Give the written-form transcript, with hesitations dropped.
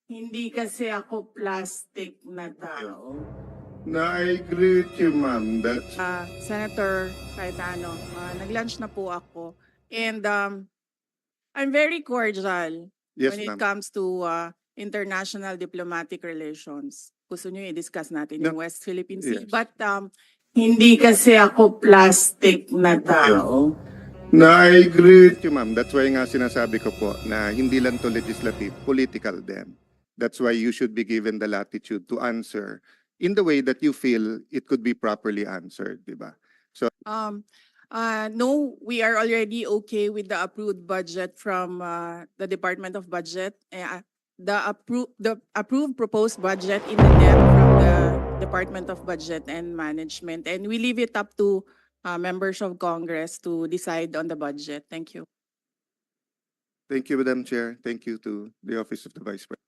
Hindi kasi ako plastic na tao. I agree with you, ma'am. That's Senator Cayetano, nag-lunch na po ako. And I'm very cordial yes, when it ma'am. comes to international diplomatic relations. Gusto nyo i-discuss natin No. yung West Philippine Sea. Yes. But hindi kasi ako plastic na tao. I agree with you, ma'am. That's why nga sinasabi ko po na hindi lang to legislative, political din. That's why you should be given the latitude to answer in the way that you feel it could be properly answered, di ba? No, we are already okay with the approved budget from the Department of Budget. The approved proposed budget in the net from the Department of Budget and Management, and we leave it up to members of Congress to decide on the budget. Thank you. Thank you, Madam Chair. Thank you to the Office of the Vice President.